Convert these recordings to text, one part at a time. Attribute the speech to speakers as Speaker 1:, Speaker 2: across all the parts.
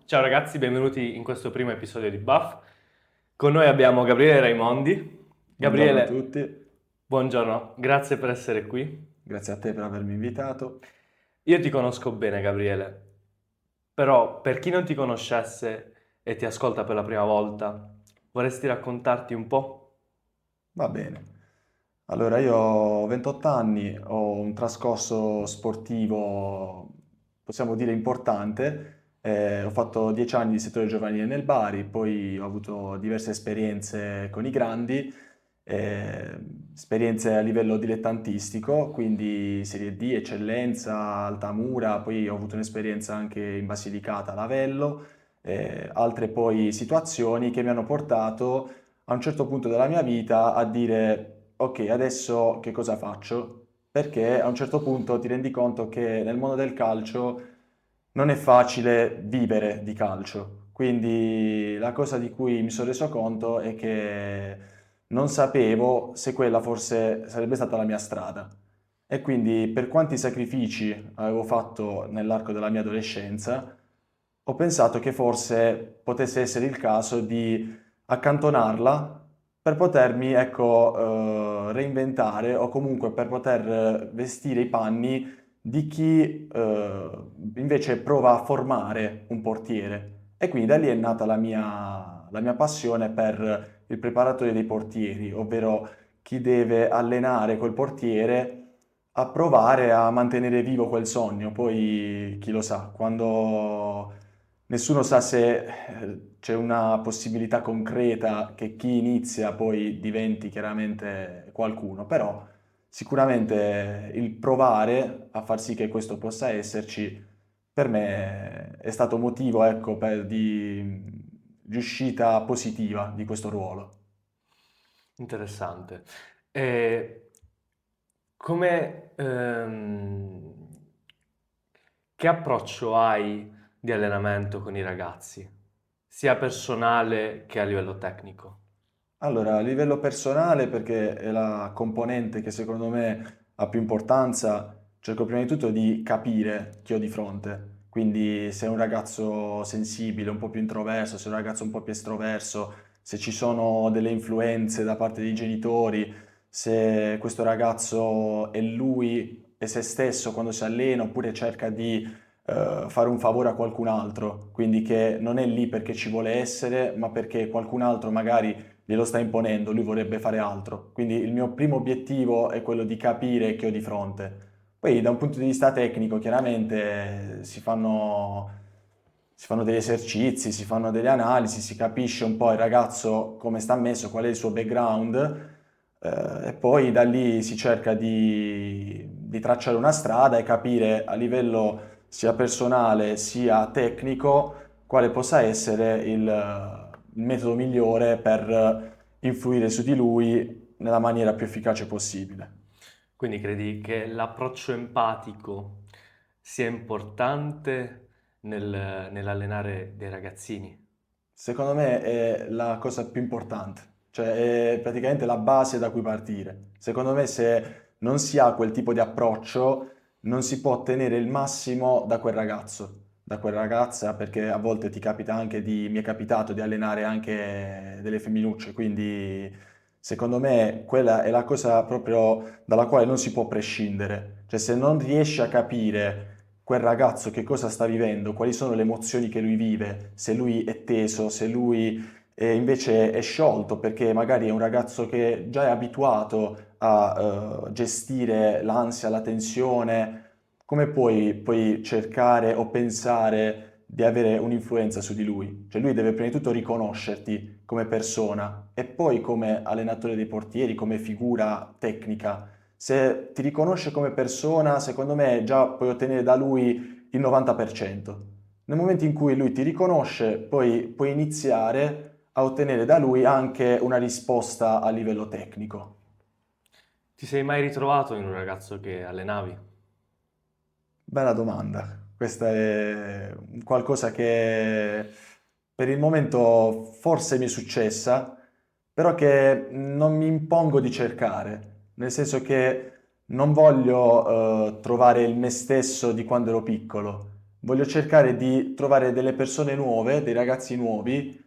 Speaker 1: Ciao ragazzi, benvenuti in questo primo episodio di Buff. Con noi abbiamo Gabriele Raimondi.
Speaker 2: Buongiorno a
Speaker 1: Gabriele,
Speaker 2: tutti,
Speaker 1: buongiorno, grazie per essere qui.
Speaker 2: grazie a te per avermi invitato.
Speaker 1: Io ti conosco bene, Gabriele, però per chi non ti conoscesse e ti ascolta per la prima volta, vorresti raccontarti un po'?
Speaker 2: Va bene. Allora, io ho 28 anni, ho un trascorso sportivo, possiamo dire, importante. Ho fatto 10 anni di settore giovanile nel Bari, poi ho avuto diverse esperienze con i grandi, eh, esperienze a livello dilettantistico, quindi Serie D, Eccellenza, Altamura, poi ho avuto un'esperienza anche in Basilicata, Lavello, altre poi situazioni che mi hanno portato a un certo punto della mia vita a dire ok, adesso che cosa faccio? Perché a un certo punto ti rendi conto che nel mondo del calcio non è facile vivere di calcio. Quindi la cosa di cui mi sono reso conto è che non sapevo se quella forse sarebbe stata la mia strada. E quindi per quanti sacrifici avevo fatto nell'arco della mia adolescenza, ho pensato che forse potesse essere il caso di accantonarla per potermi, ecco, reinventare o comunque per poter vestire i panni di chi invece prova a formare un portiere. E quindi da lì è nata la mia passione per il preparatore dei portieri, ovvero chi deve allenare quel portiere a provare a mantenere vivo quel sogno. Poi chi lo sa, quando nessuno sa se c'è una possibilità concreta che chi inizia poi diventi chiaramente qualcuno, però sicuramente il provare a far sì che questo possa esserci, per me è stato motivo, ecco, di uscita positiva di questo ruolo.
Speaker 1: Interessante. E come, che approccio hai di allenamento con i ragazzi, sia personale che a livello tecnico?
Speaker 2: Allora, a livello personale, perché è la componente che secondo me ha più importanza, cerco prima di tutto di capire chi ho di fronte. Quindi se è un ragazzo sensibile, un po' più introverso, se è un ragazzo un po' più estroverso, se ci sono delle influenze da parte dei genitori, se questo ragazzo è lui e se stesso quando si allena oppure cerca di fare un favore a qualcun altro, quindi che non è lì perché ci vuole essere, ma perché qualcun altro magari glielo sta imponendo, lui vorrebbe fare altro. Quindi il mio primo obiettivo è quello di capire che ho di fronte. Poi da un punto di vista tecnico, chiaramente si fanno degli esercizi, si fanno delle analisi, si capisce un po' il ragazzo come sta messo, qual è il suo background, e poi da lì si cerca di tracciare una strada e capire a livello sia personale sia tecnico quale possa essere il metodo migliore per influire su di lui nella maniera più efficace possibile.
Speaker 1: Quindi credi che l'approccio empatico sia importante nell'allenare dei ragazzini?
Speaker 2: Secondo me è la cosa più importante, cioè è praticamente la base da cui partire. Secondo me se non si ha quel tipo di approccio non si può ottenere il massimo da quel ragazzo, da quella ragazza, perché a volte mi è capitato di allenare anche delle femminucce, quindi secondo me quella è la cosa proprio dalla quale non si può prescindere. Cioè se non riesci a capire quel ragazzo che cosa sta vivendo, quali sono le emozioni che lui vive, se lui è teso, se lui invece è sciolto, perché magari è un ragazzo che già è abituato a gestire l'ansia, la tensione, come puoi poi cercare o pensare di avere un'influenza su di lui? Cioè lui deve prima di tutto riconoscerti come persona e poi come allenatore dei portieri, come figura tecnica. Se ti riconosce come persona, secondo me già puoi ottenere da lui il 90%. Nel momento in cui lui ti riconosce, poi puoi iniziare a ottenere da lui anche una risposta a livello tecnico.
Speaker 1: Ti sei mai ritrovato in un ragazzo che allenavi?
Speaker 2: Bella domanda. Questa è un qualcosa che per il momento forse mi è successa, però che non mi impongo di cercare, nel senso che non voglio trovare il me stesso di quando ero piccolo, voglio cercare di trovare delle persone nuove, dei ragazzi nuovi,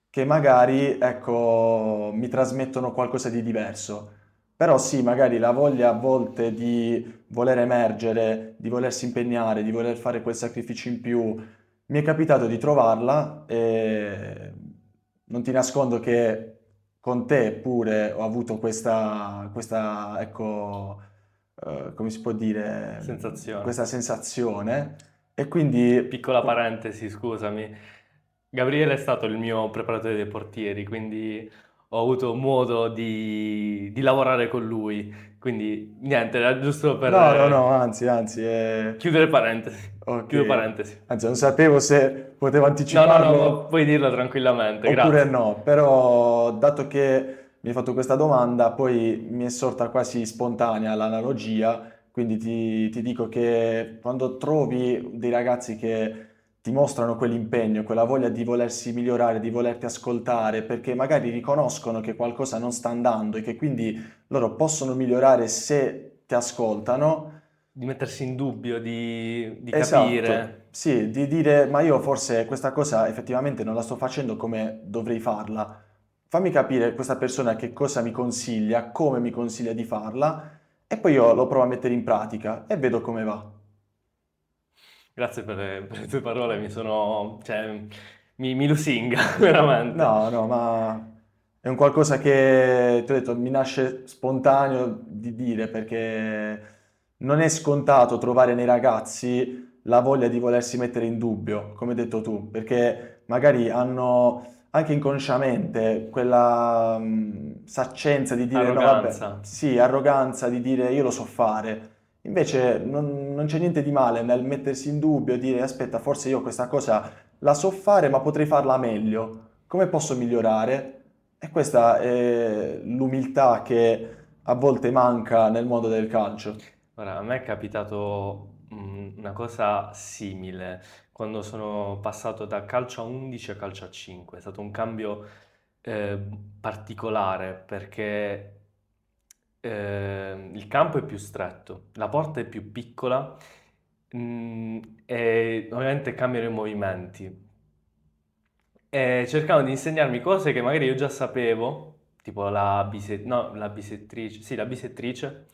Speaker 2: che magari, ecco, mi trasmettono qualcosa di diverso. Però sì, magari la voglia a volte di voler emergere, di volersi impegnare, di voler fare quel sacrificio in più, mi è capitato di trovarla e non ti nascondo che con te pure ho avuto ecco, come si può dire,
Speaker 1: Sensazione.
Speaker 2: questa sensazione e quindi
Speaker 1: Piccola parentesi, scusami. Gabriele è stato il mio preparatore dei portieri, quindi ho avuto modo di lavorare con lui. Quindi niente, era giusto per
Speaker 2: no, no, no, anzi,
Speaker 1: chiudere parentesi. Chiudo
Speaker 2: ok.
Speaker 1: parentesi.
Speaker 2: Anzi, non sapevo se potevo
Speaker 1: No, no, no, ma
Speaker 2: anticiparlo
Speaker 1: puoi dirlo tranquillamente,
Speaker 2: oppure
Speaker 1: grazie.
Speaker 2: no, però dato che mi hai fatto questa domanda, poi mi è sorta quasi spontanea l'analogia, quindi ti dico che quando trovi dei ragazzi che ti mostrano quell'impegno, quella voglia di volersi migliorare, di volerti ascoltare, perché magari riconoscono che qualcosa non sta andando e che quindi loro possono migliorare se ti ascoltano.
Speaker 1: Di mettersi in dubbio, di
Speaker 2: Esatto,
Speaker 1: capire.
Speaker 2: sì, di dire, ma io forse questa cosa effettivamente non la sto facendo come dovrei farla. Fammi capire questa persona che cosa mi consiglia, come mi consiglia di farla, e poi io lo provo a mettere in pratica e vedo come va.
Speaker 1: Grazie per le tue parole, cioè, mi lusinga, veramente.
Speaker 2: No, no, ma è un qualcosa che, ti ho detto, mi nasce spontaneo di dire perché non è scontato trovare nei ragazzi la voglia di volersi mettere in dubbio, come hai detto tu, perché magari hanno anche inconsciamente quella saccenza di dire no, vabbè,
Speaker 1: Arroganza.
Speaker 2: sì, arroganza di dire io lo so fare. Invece non c'è niente di male nel mettersi in dubbio e dire aspetta, forse io questa cosa la so fare, ma potrei farla meglio. Come posso migliorare? E questa è l'umiltà che a volte manca nel mondo del calcio.
Speaker 1: Ora, a me è capitato una cosa simile quando sono passato da calcio a 11 a calcio a 5. È stato un cambio eh, particolare perché il campo è più stretto, la porta è più piccola e ovviamente cambiano i movimenti. E cercavano di insegnarmi cose che magari io già sapevo, tipo no, la bisettrice, sì, la bisettrice,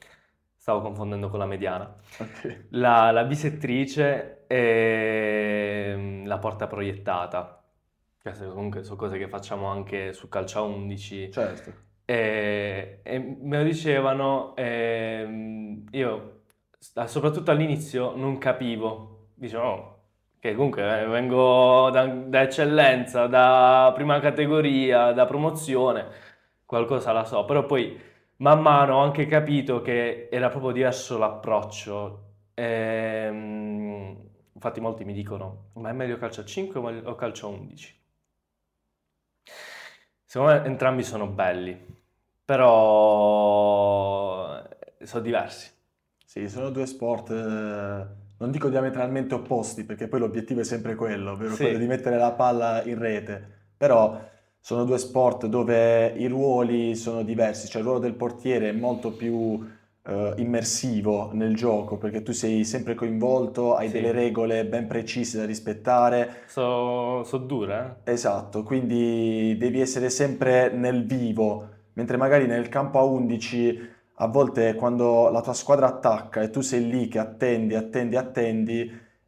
Speaker 1: stavo confondendo con la mediana,
Speaker 2: Ok,
Speaker 1: la bisettrice e la porta proiettata. Queste comunque sono cose che facciamo anche su Calcio a 11
Speaker 2: certo.
Speaker 1: e me lo dicevano, io soprattutto all'inizio non capivo, dicevo, "Oh, che comunque vengo da eccellenza, da prima categoria, da promozione, qualcosa la so, però poi man mano ho anche capito che era proprio diverso l'approccio. Infatti molti mi dicono, ma è meglio calcio a 5 o calcio a 11? Secondo me entrambi sono belli, però sono diversi.
Speaker 2: Sì, sono due sport, non dico diametralmente opposti, perché poi l'obiettivo è sempre quello, ovvero quello di
Speaker 1: Sì,
Speaker 2: mettere la palla in rete, però sono due sport dove i ruoli sono diversi, cioè il ruolo del portiere è molto più immersivo nel gioco, perché tu sei sempre coinvolto, hai delle
Speaker 1: sì,
Speaker 2: regole ben precise da rispettare.
Speaker 1: so dure,
Speaker 2: Esatto, quindi devi essere sempre nel vivo, mentre magari nel campo a 11 a volte quando la tua squadra attacca e tu sei lì che attendi,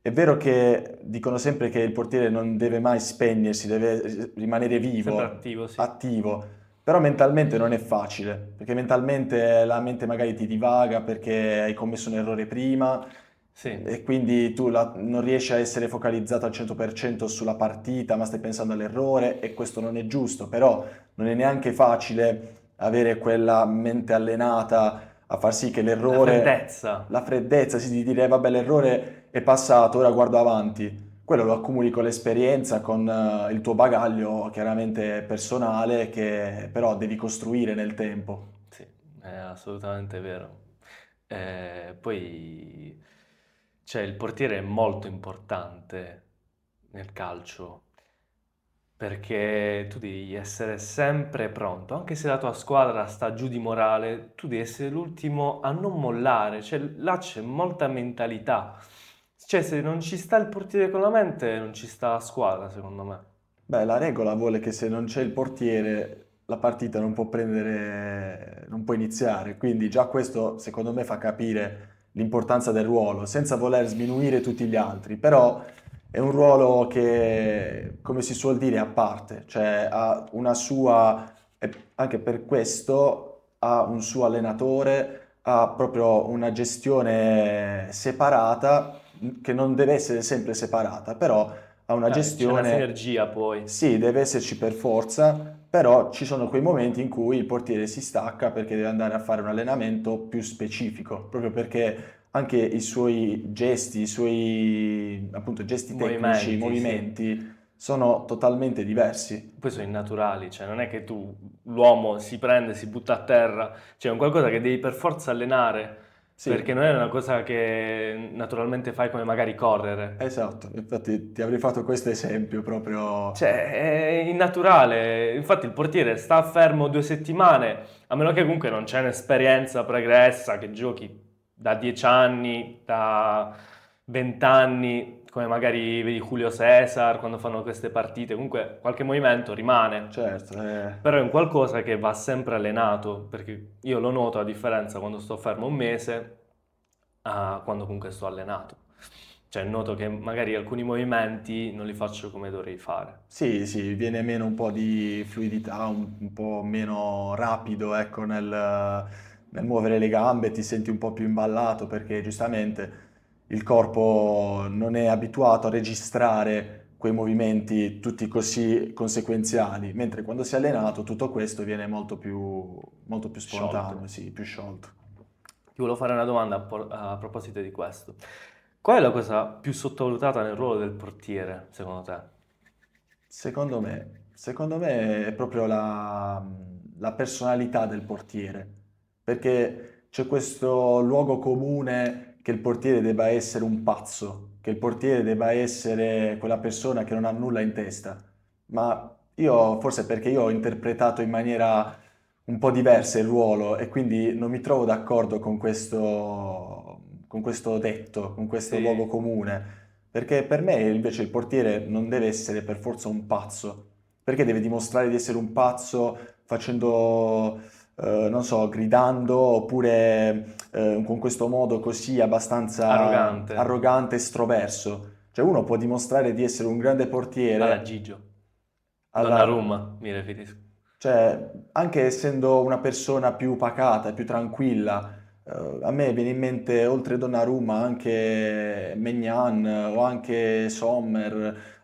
Speaker 2: è vero che dicono sempre che il portiere non deve mai spegnersi, deve rimanere
Speaker 1: sempre
Speaker 2: vivo,
Speaker 1: attivo, sì.
Speaker 2: attivo, però mentalmente non è facile, perché mentalmente la mente magari ti divaga perché hai commesso un errore prima
Speaker 1: Sì,
Speaker 2: e quindi tu non riesci a essere focalizzato al 100% sulla partita, ma stai pensando all'errore e questo non è giusto, però non è neanche facile avere quella mente allenata a far sì che
Speaker 1: la
Speaker 2: l'errore,
Speaker 1: freddezza.
Speaker 2: la freddezza, sì, di dire vabbè l'errore è passato, ora guardo avanti. Quello lo accumuli con l'esperienza, con il tuo bagaglio chiaramente personale che però devi costruire nel tempo.
Speaker 1: Sì, è assolutamente vero. Poi cioè, il portiere è molto importante nel calcio perché tu devi essere sempre pronto, anche se la tua squadra sta giù di morale, tu devi essere l'ultimo a non mollare, cioè là c'è molta mentalità. Cioè, se non ci sta il portiere con la mente, non ci sta la squadra, secondo me.
Speaker 2: Beh, la regola vuole che se non c'è il portiere la partita non può prendere, non può iniziare, quindi già questo secondo me fa capire l'importanza del ruolo, senza voler sminuire tutti gli altri, però è un ruolo che, come si suol dire, è a parte, cioè ha una sua, e anche per questo ha un suo allenatore, ha proprio una gestione separata, che non deve essere sempre separata, però ha una
Speaker 1: C'è una
Speaker 2: gestione,
Speaker 1: sinergia poi.
Speaker 2: sì, deve esserci per forza, però ci sono quei momenti in cui il portiere si stacca perché deve andare a fare un allenamento più specifico, proprio perché anche i suoi gesti, i suoi appunto gesti tecnici, i
Speaker 1: Movimenti, sì.
Speaker 2: movimenti sono totalmente diversi.
Speaker 1: Poi sono innaturali, cioè non è che l'uomo si prende, si butta a terra, cioè è un qualcosa che devi per forza allenare, perché
Speaker 2: Sì,
Speaker 1: non è una cosa che naturalmente fai come magari correre.
Speaker 2: esatto, infatti ti avrei fatto questo esempio proprio.
Speaker 1: Cioè, è innaturale. Infatti il portiere sta fermo 2 settimane, a meno che comunque non c'è un'esperienza pregressa, che giochi da 10 anni, da 20 anni, come magari vedi Julio Cesar quando fanno queste partite, comunque qualche movimento rimane.
Speaker 2: Certo,
Speaker 1: Però è un qualcosa che va sempre allenato, perché io lo noto la differenza quando sto fermo un mese a quando comunque sto allenato. Cioè noto che magari alcuni movimenti non li faccio come dovrei fare.
Speaker 2: sì, sì, viene meno un po' di fluidità, un po' meno rapido, ecco, nel muovere le gambe, ti senti un po' più imballato perché giustamente il corpo non è abituato a registrare quei movimenti tutti così conseguenziali, mentre quando sei allenato tutto questo viene molto più
Speaker 1: Sciolto.
Speaker 2: spontaneo, sì, più sciolto.
Speaker 1: Ti volevo fare una domanda a proposito di questo. Qual è la cosa più sottovalutata nel ruolo del portiere, secondo te?
Speaker 2: Secondo me è proprio la personalità del portiere, perché c'è questo luogo comune che il portiere debba essere un pazzo, che il portiere debba essere quella persona che non ha nulla in testa. Ma io, forse perché io ho interpretato in maniera un po' diversa il ruolo e quindi non mi trovo d'accordo con questo detto, con questo luogo
Speaker 1: Sì,
Speaker 2: comune. Perché per me invece il portiere non deve essere per forza un pazzo, perché deve dimostrare di essere un pazzo facendo, non so, gridando oppure con questo modo così abbastanza
Speaker 1: arrogante,
Speaker 2: arrogante, estroverso. Cioè uno può dimostrare di essere un grande
Speaker 1: alla
Speaker 2: portiere
Speaker 1: Gigio,
Speaker 2: alla,
Speaker 1: Donnarumma, mi riferisco.
Speaker 2: cioè, anche essendo una persona più pacata, più tranquilla, a me viene in mente, oltre Donnarumma, anche Maignan o anche Sommer,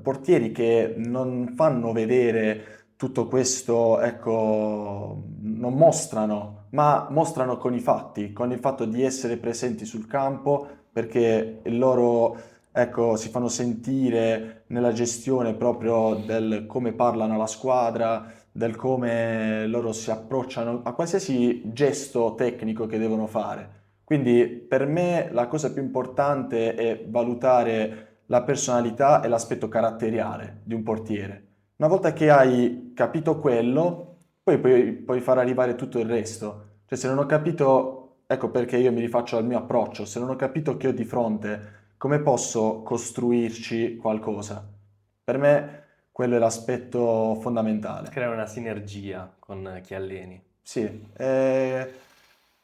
Speaker 2: portieri che non fanno vedere tutto questo, ecco, non mostrano, ma mostrano con i fatti, con il fatto di essere presenti sul campo, perché il loro, ecco, si fanno sentire nella gestione proprio del come parlano alla squadra, del come loro si approcciano a qualsiasi gesto tecnico che devono fare. Quindi per me la cosa più importante è valutare la personalità e l'aspetto caratteriale di un portiere. Una volta che hai capito quello, poi puoi far arrivare tutto il resto. Cioè se non ho capito, ecco perché io mi rifaccio al mio approccio, se non ho capito che ho di fronte, come posso costruirci qualcosa? Per me quello è l'aspetto fondamentale.
Speaker 1: Crea una sinergia con chi alleni.
Speaker 2: Sì, è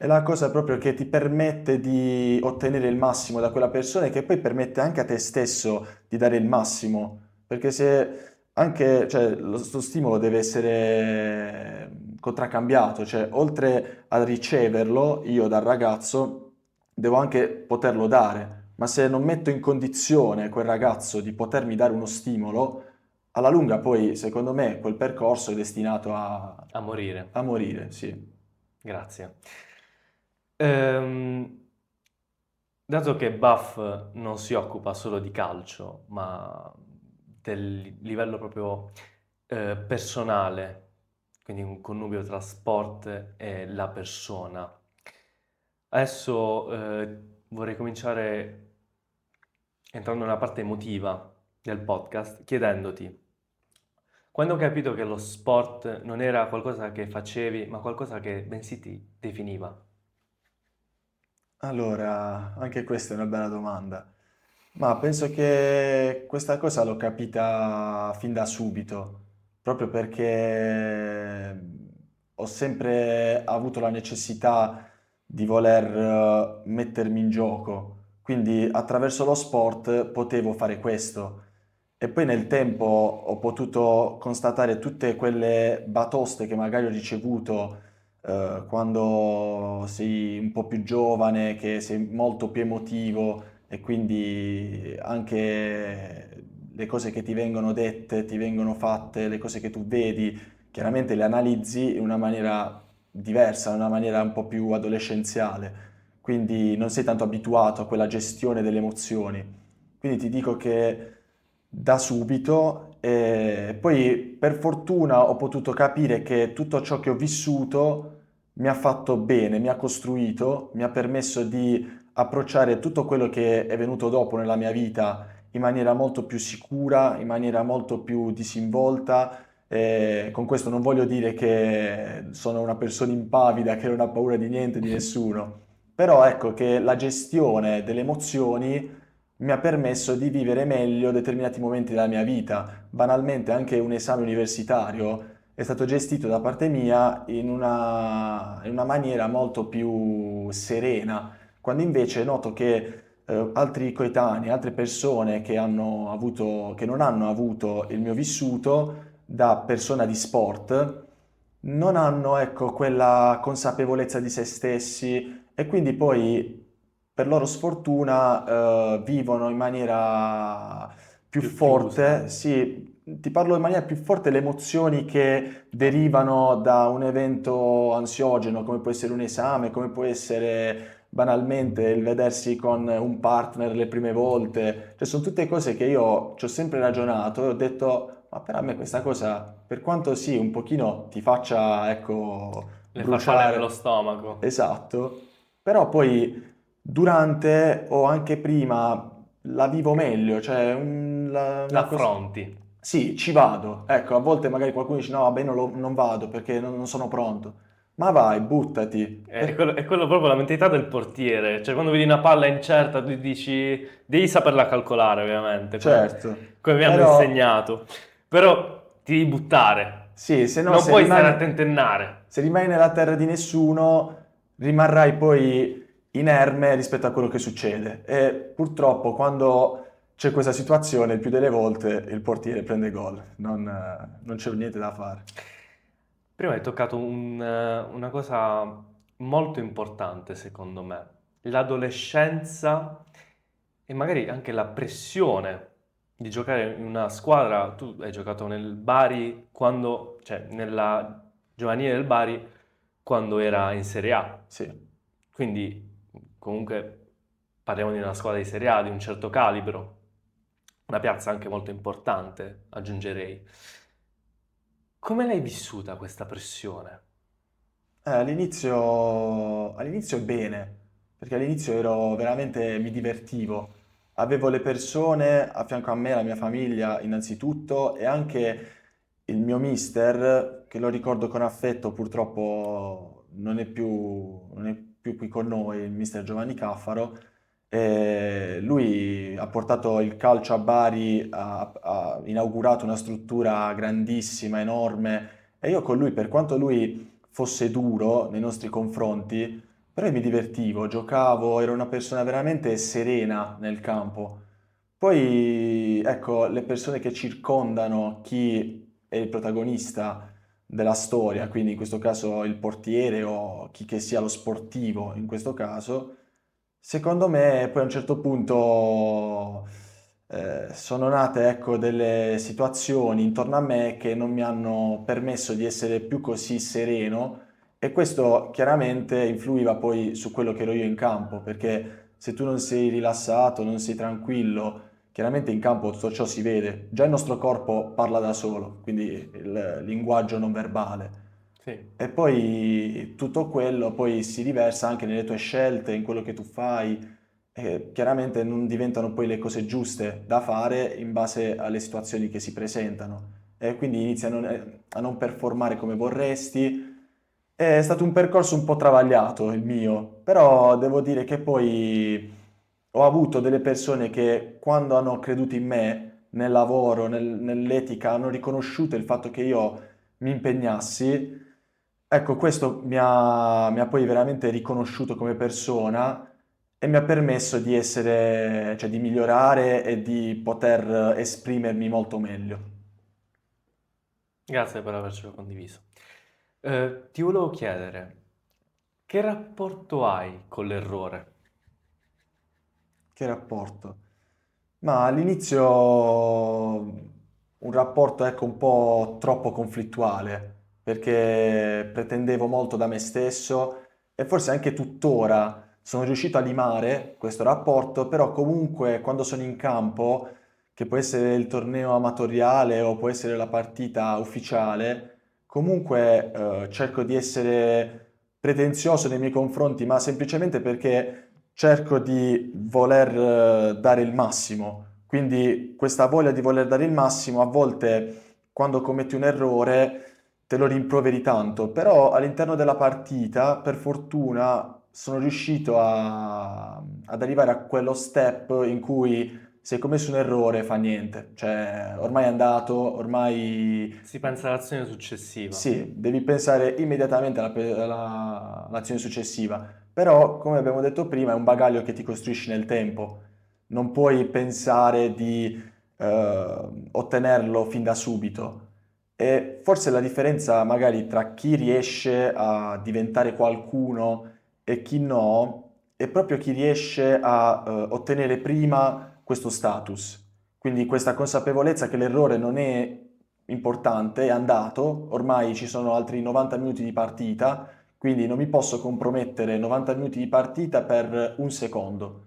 Speaker 2: la cosa proprio che ti permette di ottenere il massimo da quella persona e che poi permette anche a te stesso di dare il massimo, perché se anche, cioè, sto stimolo deve essere contraccambiato, cioè oltre a riceverlo io dal ragazzo devo anche poterlo dare, ma se non metto in condizione quel ragazzo di potermi dare uno stimolo, alla lunga poi, secondo me, quel percorso è destinato
Speaker 1: A morire.
Speaker 2: a morire, sì.
Speaker 1: Grazie. Ehm, Dato che Buff non si occupa solo di calcio, ma del livello proprio personale, quindi un connubio tra sport e la persona, adesso vorrei cominciare entrando nella parte emotiva del podcast, chiedendoti, quando hai capito che lo sport non era qualcosa che facevi, ma qualcosa che bensì ti definiva?
Speaker 2: Allora, anche questa è una bella domanda. Ma penso che questa cosa l'ho capita fin da subito, proprio perché ho sempre avuto la necessità di voler mettermi in gioco, quindi attraverso lo sport potevo fare questo. E poi nel tempo ho potuto constatare tutte quelle batoste che magari ho ricevuto quando sei un po' più giovane, che sei molto più emotivo e quindi anche le cose che ti vengono dette, ti vengono fatte, le cose che tu vedi, chiaramente le analizzi in una maniera diversa, in una maniera un po' più adolescenziale, quindi non sei tanto abituato a quella gestione delle emozioni. Quindi ti dico che da subito, e poi per fortuna ho potuto capire che tutto ciò che ho vissuto mi ha fatto bene, mi ha costruito, mi ha permesso di approcciare tutto quello che è venuto dopo nella mia vita in maniera molto più sicura, in maniera molto più disinvolta. Con questo non voglio dire che sono una persona impavida che non ha paura di niente, di nessuno, però ecco che la gestione delle emozioni mi ha permesso di vivere meglio determinati momenti della mia vita. Banalmente anche un esame universitario è stato gestito da parte mia in una maniera molto più serena, quando invece noto che altri coetanei, altre persone che non hanno avuto il mio vissuto da persona di sport, non hanno, ecco, quella consapevolezza di se stessi e quindi poi, per loro sfortuna, vivono in maniera più
Speaker 1: Più chiusa.
Speaker 2: forte, sì, ti parlo in maniera più forte le emozioni che
Speaker 1: Ah,
Speaker 2: derivano da un evento ansiogeno, come può essere un esame, come può essere banalmente il vedersi con un partner le prime volte, cioè sono tutte cose che io ci ho sempre ragionato e ho detto, ma per a me questa cosa, per quanto sì, un pochino ti faccia, ecco,
Speaker 1: le farfalle nello
Speaker 2: bruciare,
Speaker 1: stomaco.
Speaker 2: esatto, però poi durante o anche prima la vivo meglio, cioè una cosa...
Speaker 1: L'affronti.
Speaker 2: Sì, ci vado. Ecco, a volte magari qualcuno dice no, vabbè, non vado perché non sono pronto. Ma vai, buttati.
Speaker 1: È quello proprio la mentalità del portiere, cioè quando vedi una palla incerta tu dici devi saperla calcolare ovviamente,
Speaker 2: Certo,
Speaker 1: come mi hanno
Speaker 2: però
Speaker 1: insegnato, però ti devi buttare,
Speaker 2: sì, se no
Speaker 1: non puoi stare a tentennare.
Speaker 2: se rimani nella terra di nessuno, rimarrai poi inerme rispetto a quello che succede. E purtroppo quando c'è questa situazione, il più delle volte il portiere prende gol, non c'è niente da fare.
Speaker 1: Prima hai toccato una cosa molto importante secondo me, l'adolescenza e magari anche la pressione di giocare in una squadra. Tu hai giocato nel Bari quando, cioè nella giovanile del Bari quando era in Serie A,
Speaker 2: Sì.
Speaker 1: quindi comunque parliamo di una squadra di Serie A di un certo calibro, una piazza anche molto importante, aggiungerei. Come l'hai vissuta questa pressione?
Speaker 2: All'inizio bene, perché all'inizio ero veramente, mi divertivo. Avevo le persone a fianco a me, la mia famiglia innanzitutto, e anche il mio mister, che lo ricordo con affetto, purtroppo non è più qui con noi, il mister Giovanni Caffaro. E lui ha portato il calcio a Bari, ha inaugurato una struttura grandissima, enorme, e io con lui, per quanto lui fosse duro nei nostri confronti, però io mi divertivo, giocavo, ero una persona veramente serena nel campo. Poi, ecco, le persone che circondano chi è il protagonista della storia, quindi in questo caso il portiere o chi che sia lo sportivo in questo caso, secondo me poi a un certo punto sono nate, ecco, delle situazioni intorno a me che non mi hanno permesso di essere più così sereno e questo chiaramente influiva poi su quello che ero io in campo, perché se tu non sei rilassato, non sei tranquillo, chiaramente in campo tutto ciò si vede. Già il nostro corpo parla da solo, quindi il linguaggio non verbale.
Speaker 1: Sì.
Speaker 2: E poi tutto quello poi si riversa anche nelle tue scelte, in quello che tu fai, e chiaramente non diventano poi le cose giuste da fare in base alle situazioni che si presentano. E quindi inizi a non performare come vorresti. È stato un percorso un po' travagliato il mio, però devo dire che poi ho avuto delle persone che quando hanno creduto in me, nel lavoro, nell'etica, hanno riconosciuto il fatto che io mi impegnassi. Ecco, questo mi ha poi veramente riconosciuto come persona e mi ha permesso di essere, cioè di migliorare e di poter esprimermi molto meglio.
Speaker 1: Grazie per avercelo condiviso. Ti volevo chiedere, che rapporto hai con l'errore?
Speaker 2: Che rapporto? Ma all'inizio un rapporto, ecco, un po' troppo conflittuale, perché pretendevo molto da me stesso e forse anche tuttora sono riuscito a limare questo rapporto, però comunque quando sono in campo, che può essere il torneo amatoriale o può essere la partita ufficiale, comunque cerco di essere pretenzioso nei miei confronti, ma semplicemente perché cerco di voler dare il massimo. Quindi questa voglia di voler dare il massimo, a volte quando commetti un errore te lo rimproveri tanto, però all'interno della partita, per fortuna, sono riuscito ad arrivare a quello step in cui se hai commesso un errore fa niente, cioè ormai è andato, ormai
Speaker 1: Si pensa all'azione successiva.
Speaker 2: sì, devi pensare immediatamente all'azione successiva, però come abbiamo detto prima è un bagaglio che ti costruisci nel tempo, non puoi pensare di ottenerlo fin da subito. E forse la differenza magari tra chi riesce a diventare qualcuno e chi no è proprio chi riesce a ottenere prima questo status. Quindi questa consapevolezza che l'errore non è importante, è andato, ormai ci sono altri 90 minuti di partita, quindi non mi posso compromettere 90 minuti di partita per un secondo.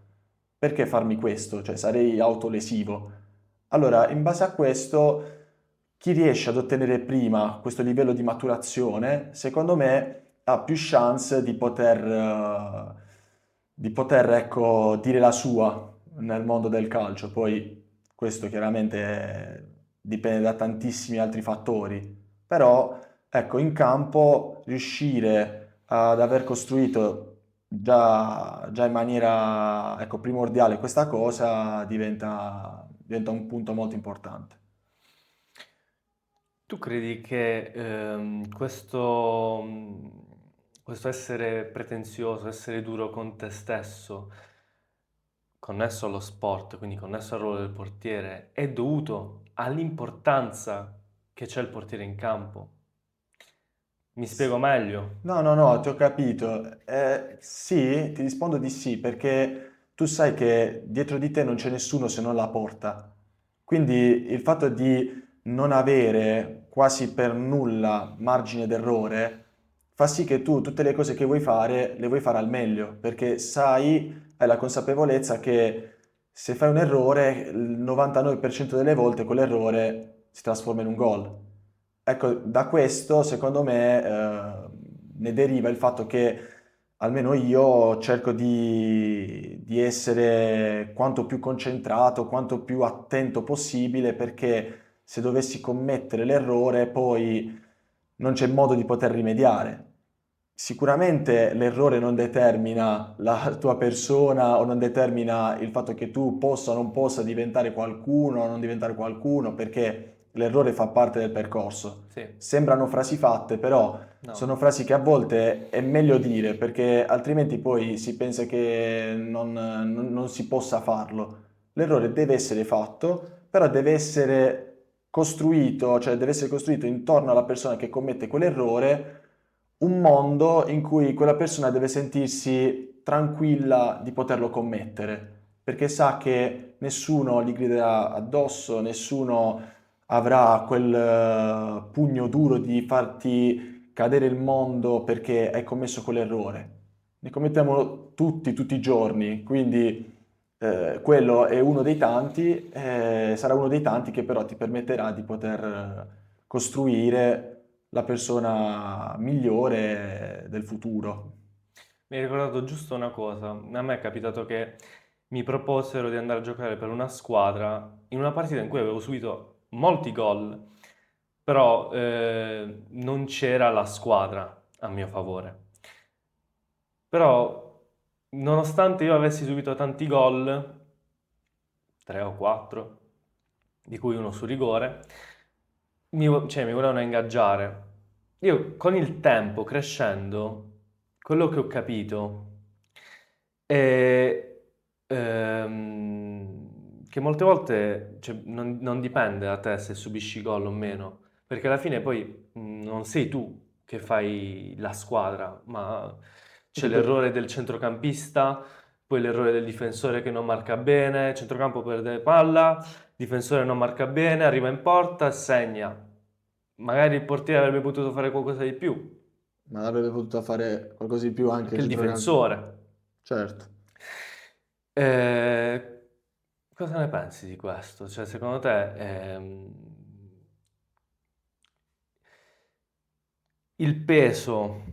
Speaker 2: Perché farmi questo? Cioè sarei autolesivo. Allora, in base a questo, chi riesce ad ottenere prima questo livello di maturazione, secondo me ha più chance di poter, ecco, dire la sua nel mondo del calcio. Poi questo chiaramente dipende da tantissimi altri fattori, però ecco, in campo riuscire ad aver costruito già in maniera, ecco, primordiale questa cosa diventa un punto molto importante.
Speaker 1: Tu credi che questo essere pretenzioso, essere duro con te stesso, connesso allo sport, quindi connesso al ruolo del portiere, è dovuto all'importanza che c'è il portiere in campo? Mi spiego meglio.
Speaker 2: No, no, no, ti ho capito. Sì, ti rispondo di sì, perché tu sai che dietro di te non c'è nessuno se non la porta. Quindi il fatto di non avere quasi per nulla margine d'errore fa sì che tu tutte le cose che vuoi fare le vuoi fare al meglio, perché hai la consapevolezza che se fai un errore, il 99% delle volte quell'errore si trasforma in un gol. Ecco, da questo, secondo me, ne deriva il fatto che almeno io cerco di essere quanto più concentrato, quanto più attento possibile, perché se dovessi commettere l'errore, poi non c'è modo di poter rimediare. Sicuramente l'errore non determina la tua persona o non determina il fatto che tu possa o non possa diventare qualcuno o non diventare qualcuno, perché l'errore fa parte del percorso.
Speaker 1: Sì,
Speaker 2: Sembrano frasi fatte, però
Speaker 1: no.
Speaker 2: sono frasi che a volte è meglio dire, perché altrimenti poi si pensa che non si possa farlo. L'errore deve essere fatto, però deve essere costruito, cioè deve essere costruito intorno alla persona che commette quell'errore un mondo in cui quella persona deve sentirsi tranquilla di poterlo commettere, perché sa che nessuno gli griderà addosso, nessuno avrà quel pugno duro di farti cadere il mondo perché hai commesso quell'errore. Ne commettiamo tutti i giorni, quindi quello è uno dei tanti, sarà uno dei tanti che però ti permetterà di poter costruire la persona migliore del futuro.
Speaker 1: Mi hai ricordato giusto una cosa. A me è capitato che mi proposero di andare a giocare per una squadra in una partita in cui avevo subito molti gol, però non c'era la squadra a mio favore. Però nonostante io avessi subito tanti gol, 3 o 4, di cui uno su rigore, mi volevano ingaggiare. Io con il tempo, crescendo, quello che ho capito è che molte volte cioè, non dipende da te se subisci gol o meno, perché alla fine poi non sei tu che fai la squadra, ma c'è
Speaker 2: Sì, per-
Speaker 1: l'errore del centrocampista, poi l'errore del difensore che non marca bene, centrocampo perde palla, difensore non marca bene, arriva in porta e segna. Magari il portiere avrebbe potuto fare qualcosa di più,
Speaker 2: ma avrebbe potuto fare qualcosa di più anche
Speaker 1: anche
Speaker 2: il
Speaker 1: il
Speaker 2: centrocampista.
Speaker 1: difensore.
Speaker 2: Certo.
Speaker 1: Eh, cosa ne pensi di questo? Cioè, secondo te il peso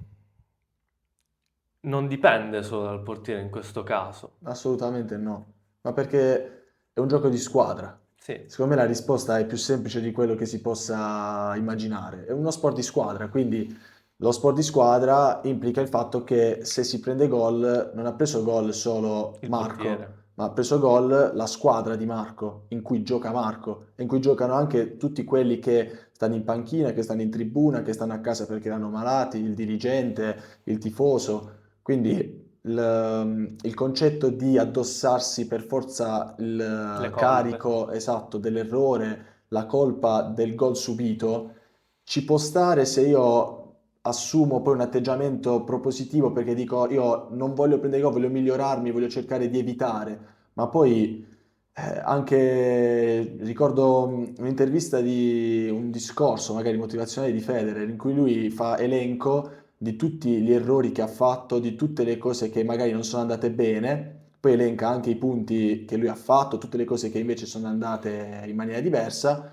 Speaker 1: non dipende solo dal portiere in questo caso?
Speaker 2: Assolutamente no, ma perché è un gioco di squadra.
Speaker 1: Sì,
Speaker 2: Secondo me la risposta è più semplice di quello che si possa immaginare. È uno sport di squadra, quindi lo sport di squadra implica il fatto che se si prende gol, non ha preso gol solo
Speaker 1: il
Speaker 2: Marco,
Speaker 1: portiere.
Speaker 2: ma ha preso gol la squadra di Marco, in cui gioca Marco, e in cui giocano anche tutti quelli che stanno in panchina, che stanno in tribuna, che stanno a casa perché erano malati, il dirigente, il tifoso. Quindi il concetto di addossarsi per forza
Speaker 1: Le
Speaker 2: il
Speaker 1: colpe.
Speaker 2: carico esatto dell'errore, la colpa del gol subito, ci può stare se io assumo poi un atteggiamento propositivo perché dico io non voglio prendere gol, voglio migliorarmi, voglio cercare di evitare, ma poi anche ricordo un'intervista di un discorso magari motivazionale di Federer in cui lui fa elenco di tutti gli errori che ha fatto, di tutte le cose che magari non sono andate bene, poi elenca anche i punti che lui ha fatto, tutte le cose che invece sono andate in maniera diversa,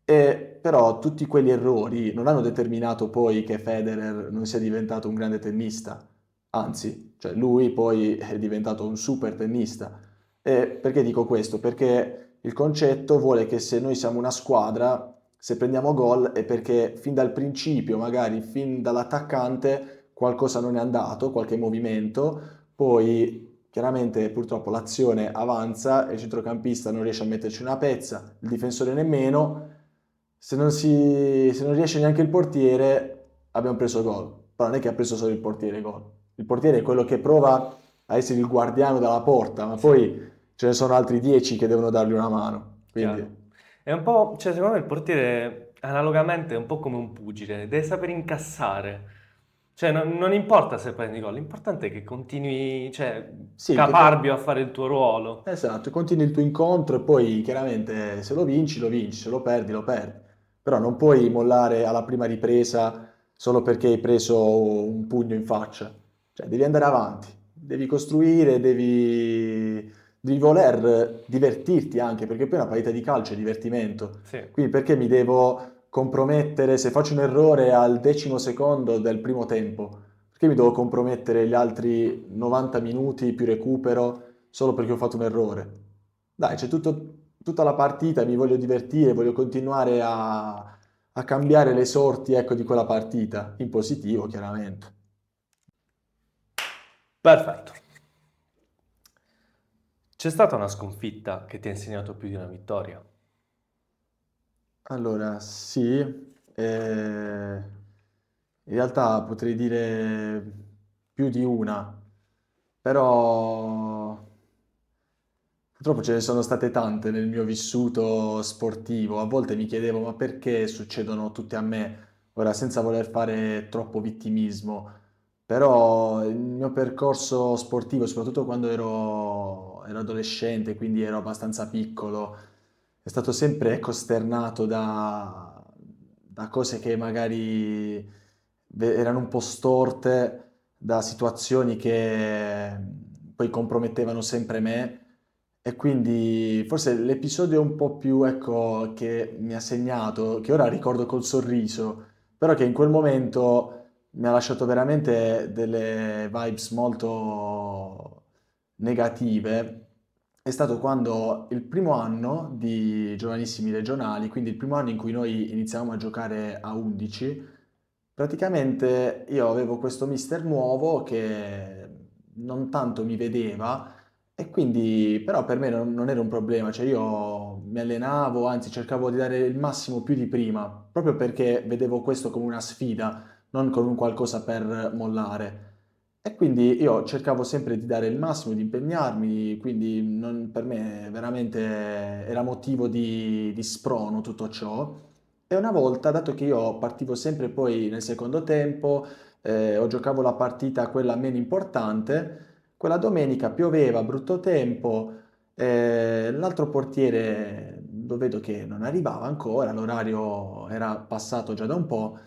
Speaker 2: e però tutti quegli errori non hanno determinato poi che Federer non sia diventato un grande tennista, anzi, cioè lui poi è diventato un super tennista. E perché dico questo? Perché il concetto vuole che se noi siamo una squadra, se prendiamo gol è perché fin dal principio, magari fin dall'attaccante, qualcosa non è andato, qualche movimento, poi chiaramente purtroppo l'azione avanza e il centrocampista non riesce a metterci una pezza, il difensore nemmeno, se non riesce neanche il portiere abbiamo preso gol, però non è che ha preso solo il portiere gol, il portiere è quello che prova a essere il guardiano della porta, ma
Speaker 1: Sì.
Speaker 2: poi ce ne sono altri 10 che devono dargli una mano,
Speaker 1: Chiaro.
Speaker 2: quindi
Speaker 1: È un po', cioè secondo me il portiere analogamente è un po' come un pugile, deve sapere incassare. Cioè non importa se prendi gol, l'importante è che continui, cioè,
Speaker 2: sì,
Speaker 1: caparbio a fare il tuo ruolo.
Speaker 2: esatto, continui il tuo incontro e poi chiaramente se lo vinci, se lo perdi. Però non puoi mollare alla prima ripresa solo perché hai preso un pugno in faccia. Cioè, devi andare avanti, devi costruire, devi voler divertirti anche, perché poi una partita di calcio è divertimento.
Speaker 1: Sì,
Speaker 2: Quindi perché mi devo compromettere se faccio un errore al 10° del primo tempo? Perché mi devo compromettere gli altri 90 minuti più recupero solo perché ho fatto un errore? Dai, tutta la partita, mi voglio divertire, voglio continuare a cambiare le sorti, ecco, di quella partita, in positivo, chiaramente.
Speaker 1: perfetto. C'è stata una sconfitta che ti ha insegnato più di una vittoria?
Speaker 2: Allora, sì, in realtà potrei dire più di una, però purtroppo ce ne sono state tante nel mio vissuto sportivo. A volte mi chiedevo, ma perché succedono tutte a me? Ora, senza voler fare troppo vittimismo, però il mio percorso sportivo, soprattutto quando ero adolescente, quindi ero abbastanza piccolo, è stato sempre costernato da cose che magari erano un po' storte, da situazioni che poi compromettevano sempre me. E quindi forse l'episodio un po' più, ecco, che mi ha segnato, che ora ricordo col sorriso, però che in quel momento mi ha lasciato veramente delle vibes molto negative, è stato quando il primo anno di giovanissimi regionali, quindi il primo anno in cui noi iniziavamo a giocare a 11, praticamente io avevo questo mister nuovo che non tanto mi vedeva e quindi però per me non era un problema, cioè io mi allenavo, anzi cercavo di dare il massimo più di prima, proprio perché vedevo questo come una sfida, non come un qualcosa per mollare. E quindi io cercavo sempre di dare il massimo, di impegnarmi, quindi per me veramente era motivo di sprono tutto ciò. E una volta, dato che io partivo sempre poi nel secondo tempo, o giocavo la partita quella meno importante, quella domenica pioveva, brutto tempo, l'altro portiere lo vedo che non arrivava ancora, l'orario era passato già da un po'.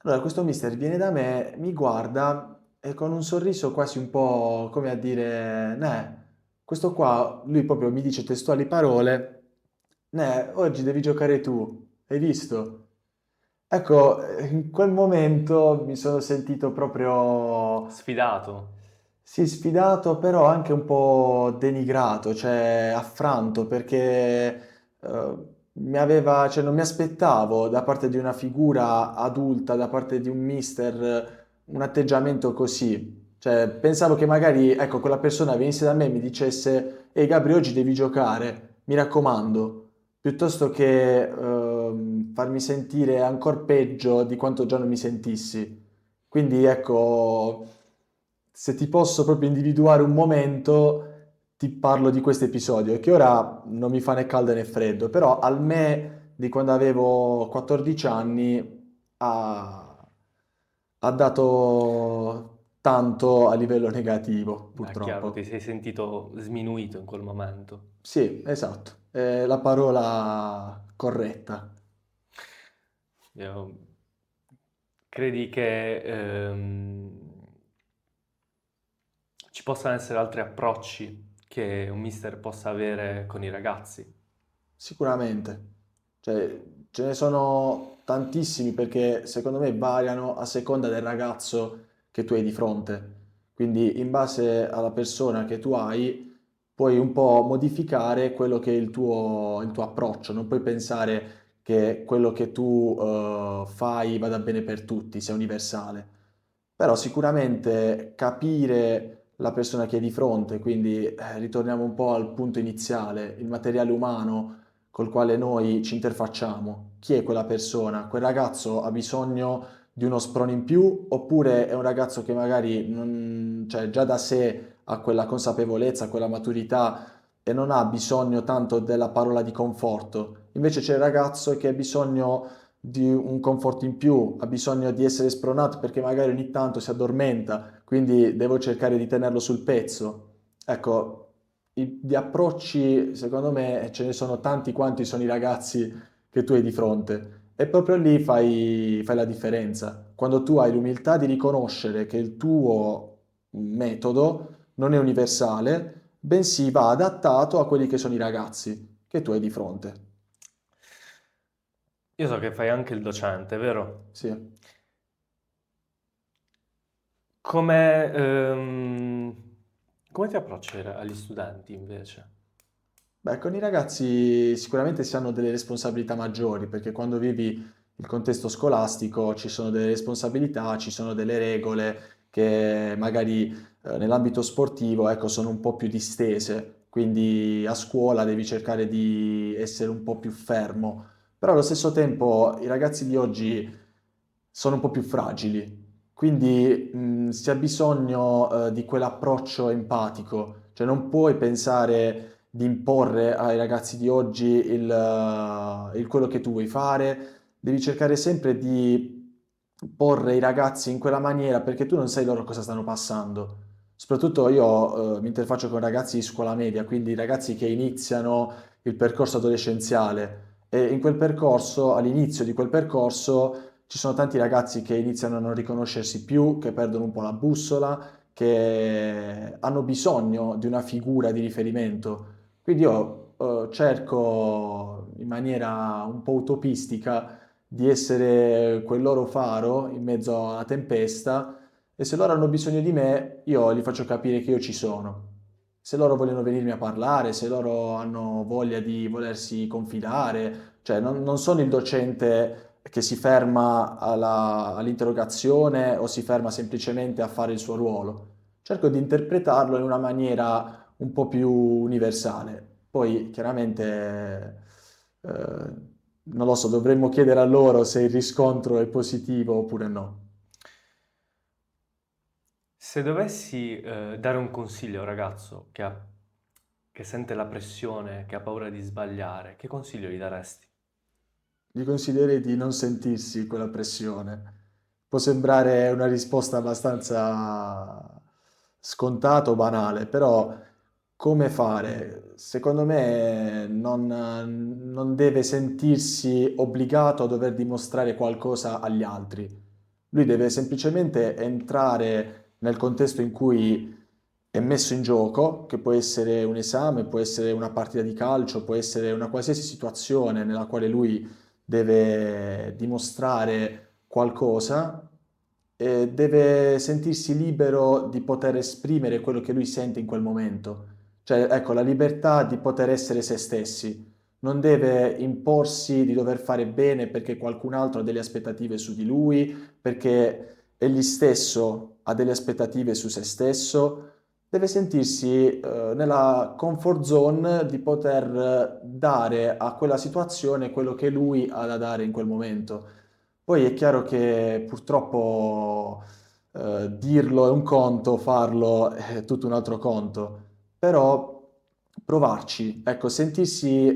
Speaker 2: Allora questo mister viene da me, mi guarda e con un sorriso quasi un po' come a dire, questo qua, lui proprio mi dice testuali parole, oggi devi giocare tu, hai visto? Ecco, in quel momento mi sono sentito proprio,
Speaker 1: Sfidato.
Speaker 2: sì, sfidato, però anche un po' denigrato, cioè affranto, perché cioè, non mi aspettavo da parte di una figura adulta, da parte di un mister, un atteggiamento così. Cioè, pensavo che magari, ecco, quella persona venisse da me e mi dicesse, ehi Gabri, oggi devi giocare, mi raccomando, piuttosto che farmi sentire ancora peggio di quanto già non mi sentissi. Quindi ecco, se ti posso proprio individuare un momento, ti parlo di questo episodio, che ora non mi fa né caldo né freddo, però al me di quando avevo 14 anni ha dato tanto a livello negativo,
Speaker 1: È chiaro,
Speaker 2: purtroppo.
Speaker 1: ti sei sentito sminuito in quel momento.
Speaker 2: Sì, esatto, è la parola corretta.
Speaker 1: Io- Credi che ci possano essere altri approcci che un mister possa avere con i ragazzi?
Speaker 2: Sicuramente, cioè, ce ne sono tantissimi perché secondo me variano a seconda del ragazzo che tu hai di fronte. Quindi in base alla persona che tu hai puoi un po' modificare quello che è il tuo approccio, non puoi pensare che quello che tu fai vada bene per tutti, sia universale. Però sicuramente capire la persona che hai di fronte, quindi ritorniamo un po' al punto iniziale, il materiale umano col quale noi ci interfacciamo. Chi è quella persona? Quel ragazzo ha bisogno di uno sprone in più oppure è un ragazzo che magari cioè, già da sé ha quella consapevolezza, quella maturità e non ha bisogno tanto della parola di conforto. Invece c'è il ragazzo che ha bisogno di un conforto in più, ha bisogno di essere spronato perché magari ogni tanto si addormenta, quindi devo cercare di tenerlo sul pezzo. Ecco, di approcci, secondo me, ce ne sono tanti quanti sono i ragazzi che tu hai di fronte. E proprio lì fai la differenza. Quando tu hai l'umiltà di riconoscere che il tuo metodo non è universale, bensì va adattato a quelli che sono i ragazzi che tu hai di fronte.
Speaker 1: Io so che fai anche il docente, vero?
Speaker 2: Sì.
Speaker 1: Come, come ti approcci agli studenti invece?
Speaker 2: Beh, con i ragazzi sicuramente si hanno delle responsabilità maggiori, perché quando vivi il contesto scolastico ci sono delle responsabilità, ci sono delle regole che magari nell'ambito sportivo, ecco, sono un po' più distese, quindi a scuola devi cercare di essere un po' più fermo, però allo stesso tempo i ragazzi di oggi sono un po' più fragili, quindi si ha bisogno di quell'approccio empatico, cioè non puoi pensare di imporre ai ragazzi di oggi quello che tu vuoi fare, devi cercare sempre di porre i ragazzi in quella maniera perché tu non sai loro cosa stanno passando. Soprattutto io mi interfaccio con ragazzi di scuola media, quindi ragazzi che iniziano il percorso adolescenziale e in quel percorso, all'inizio di quel percorso, ci sono tanti ragazzi che iniziano a non riconoscersi più, che perdono un po' la bussola, che hanno bisogno di una figura di riferimento. Quindi io cerco in maniera un po' utopistica di essere quel loro faro in mezzo alla tempesta e se loro hanno bisogno di me, io gli faccio capire che io ci sono. Se loro vogliono venirmi a parlare, se loro hanno voglia di volersi confidare, cioè non sono il docente che si ferma all'interrogazione o si ferma semplicemente a fare il suo ruolo. cerco di interpretarlo in una maniera un po' più universale. Poi chiaramente, non lo so, dovremmo chiedere a loro se il riscontro è positivo oppure no.
Speaker 1: Se dovessi dare un consiglio a un ragazzo che sente la pressione, che ha paura di sbagliare, che consiglio gli daresti?
Speaker 2: Gli consiglierei di non sentirsi quella pressione. Può sembrare una risposta abbastanza scontata o banale, però come fare? Secondo me non deve sentirsi obbligato a dover dimostrare qualcosa agli altri. Lui deve semplicemente entrare nel contesto in cui è messo in gioco, che può essere un esame, può essere una partita di calcio, può essere una qualsiasi situazione nella quale lui deve dimostrare qualcosa e deve sentirsi libero di poter esprimere quello che lui sente in quel momento. Cioè, ecco, la libertà di poter essere se stessi. Non deve imporsi di dover fare bene perché qualcun altro ha delle aspettative su di lui, perché egli stesso ha delle aspettative su se stesso. Deve sentirsi nella comfort zone di poter dare a quella situazione quello che lui ha da dare in quel momento. Poi è chiaro che purtroppo dirlo è un conto, farlo è tutto un altro conto, però provarci, ecco, sentirsi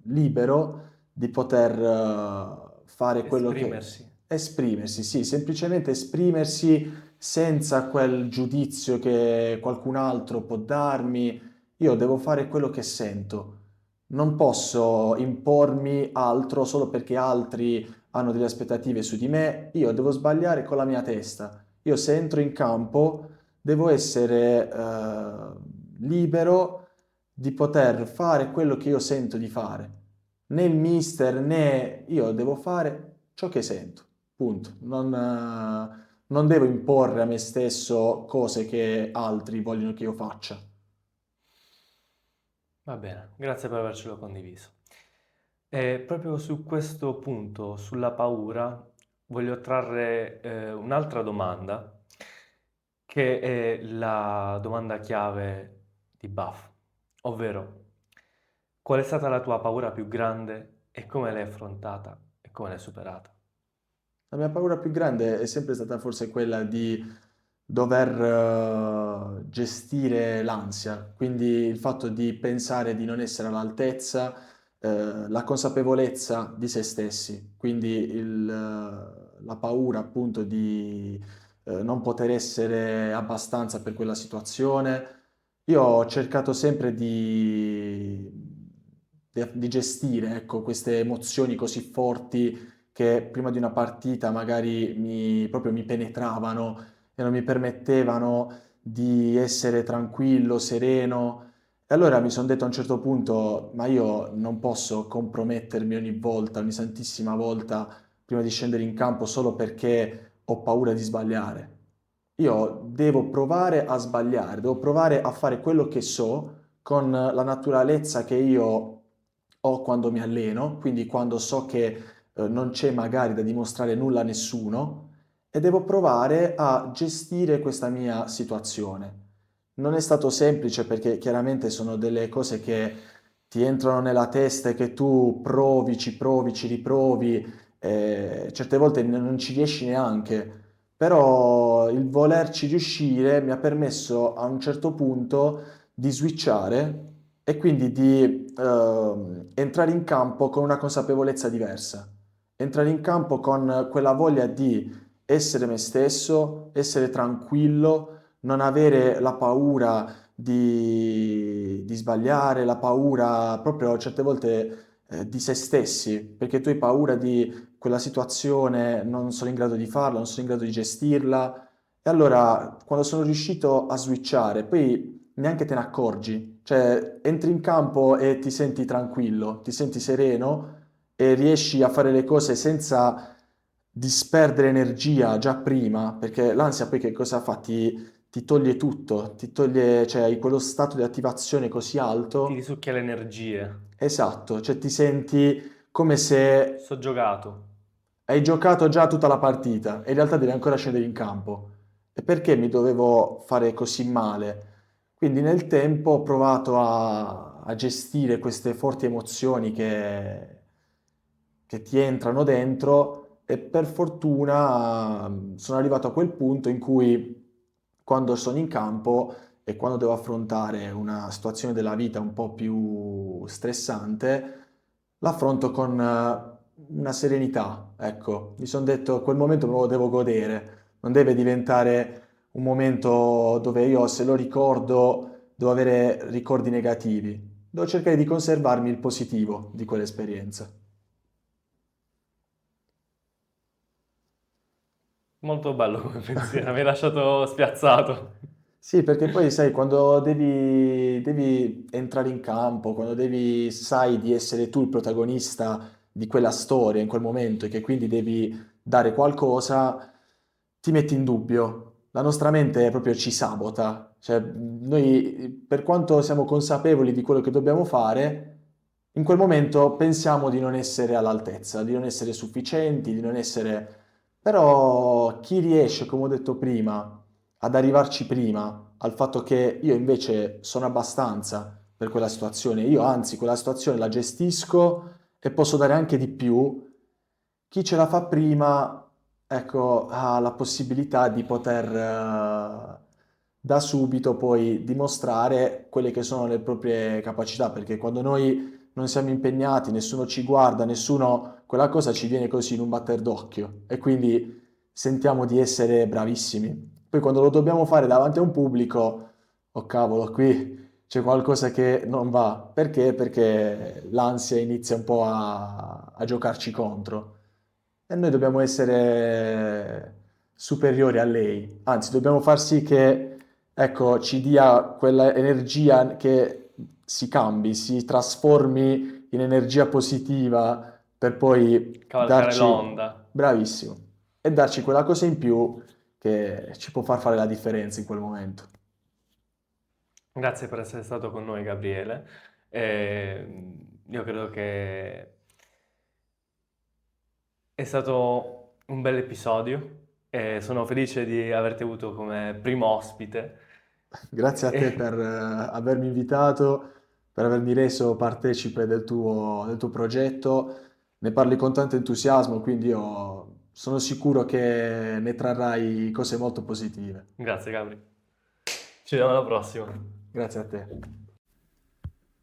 Speaker 2: libero di poter fare quello che...
Speaker 1: Esprimersi.
Speaker 2: Esprimersi, sì, semplicemente esprimersi senza quel giudizio che qualcun altro può darmi. Io devo fare quello che sento. Non posso impormi altro solo perché altri hanno delle aspettative su di me. Io devo sbagliare con la mia testa. Io se entro in campo devo essere libero di poter fare quello che io sento di fare. Né il mister né io devo fare ciò che sento. Punto. Non devo imporre a me stesso cose che altri vogliono che io faccia.
Speaker 1: Va bene, grazie per avercelo condiviso. E proprio su questo punto, sulla paura, voglio trarre un'altra domanda, che è la domanda chiave di Buff, ovvero qual è stata la tua paura più grande e come l'hai affrontata e come l'hai superata?
Speaker 2: La mia paura più grande è sempre stata forse quella di dover gestire l'ansia, quindi il fatto di pensare di non essere all'altezza, la consapevolezza di se stessi, quindi la paura appunto di non poter essere abbastanza per quella situazione. Io ho cercato sempre di gestire, ecco, queste emozioni così forti che prima di una partita magari proprio mi penetravano e non mi permettevano di essere tranquillo, sereno. E allora mi sono detto a un certo punto, ma io non posso compromettermi ogni volta, ogni santissima volta, prima di scendere in campo solo perché ho paura di sbagliare. Io devo provare a sbagliare, devo provare a fare quello che so con la naturalezza che io ho quando mi alleno, quindi quando so che non c'è magari da dimostrare nulla a nessuno e devo provare a gestire questa mia situazione. Non è stato semplice perché chiaramente sono delle cose che ti entrano nella testa e che tu provi, ci riprovi, certe volte non ci riesci neanche, però il volerci riuscire mi ha permesso a un certo punto di switchare e quindi di entrare in campo con una consapevolezza diversa, entrare in campo con quella voglia di essere me stesso, essere tranquillo, non avere la paura di sbagliare, la paura proprio certe volte di se stessi, perché tu hai paura di quella situazione, non sono in grado di farla, non sono in grado di gestirla. E allora, quando sono riuscito a switchare, poi neanche te ne accorgi, cioè entri in campo e ti senti tranquillo, ti senti sereno e riesci a fare le cose senza disperdere energia già prima, perché l'ansia poi che cosa fa? Ti toglie tutto, ti toglie, cioè hai quello stato di attivazione così
Speaker 1: Ti
Speaker 2: alto.
Speaker 1: risucchia le energie.
Speaker 2: Esatto, cioè ti senti come se
Speaker 1: Soggiogato.
Speaker 2: hai giocato già tutta la partita e in realtà devi ancora scendere in campo. e perché mi dovevo fare così male. Quindi nel tempo ho provato a gestire queste forti emozioni che ti entrano dentro e per fortuna sono arrivato a quel punto in cui quando sono in campo e quando devo affrontare una situazione della vita un po' più stressante, l'affronto con una serenità. Ecco, mi sono detto quel momento me lo devo godere, non deve diventare un momento dove io se lo ricordo devo avere ricordi negativi. Devo cercare di conservarmi il positivo di quell'esperienza.
Speaker 1: Molto bello come pensiero, mi hai lasciato spiazzato.
Speaker 2: Sì, perché poi sai, quando devi entrare in campo, quando sai di essere tu il protagonista di quella storia in quel momento e che quindi devi dare qualcosa, ti metti in dubbio. La nostra mente proprio ci sabota. Cioè, noi, per quanto siamo consapevoli di quello che dobbiamo fare, in quel momento pensiamo di non essere all'altezza, di non essere sufficienti, di non essere... Però chi riesce, come ho detto prima, ad arrivarci prima, al fatto che io invece sono abbastanza per quella situazione, io anzi quella situazione la gestisco e posso dare anche di più, chi ce la fa prima, ecco, ha la possibilità di poter da subito poi dimostrare quelle che sono le proprie capacità, perché quando noi non siamo impegnati, nessuno ci guarda, nessuno, quella cosa ci viene così in un batter d'occhio e quindi sentiamo di essere bravissimi. Poi quando lo dobbiamo fare davanti a un pubblico, oh cavolo, qui c'è qualcosa che non va. Perché? Perché l'ansia inizia un po' a giocarci contro. E noi dobbiamo essere superiori a lei. Anzi, dobbiamo far sì che, ecco, ci dia quella energia che si cambi, si trasformi in energia positiva per poi
Speaker 1: Cavalcare
Speaker 2: darci,
Speaker 1: l'onda.
Speaker 2: bravissimo, e darci quella cosa in più che ci può far fare la differenza in quel momento.
Speaker 1: Grazie per essere stato con noi, Gabriele. Io credo che è stato un bel episodio e sono felice di averti avuto come primo ospite.
Speaker 2: Grazie a te
Speaker 1: E-
Speaker 2: per avermi invitato, per avermi reso partecipe del tuo progetto. Ne parli con tanto entusiasmo, quindi io sono sicuro che ne trarrai cose molto positive.
Speaker 1: Grazie, Gabri. Ci vediamo alla prossima.
Speaker 2: Grazie a te.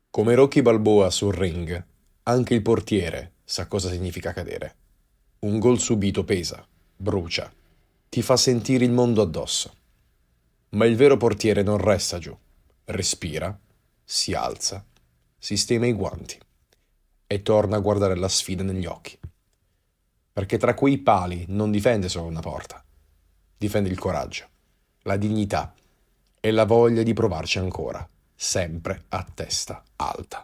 Speaker 3: Come Rocky Balboa sul ring, anche il portiere sa cosa significa cadere. Un gol subito pesa, brucia, ti fa sentire il mondo addosso. Ma il vero portiere non resta giù, respira, si alza, sistema i guanti e torna a guardare la sfida negli occhi. Perché tra quei pali non difende solo una porta, difende il coraggio, la dignità e la voglia di provarci ancora, sempre a testa alta.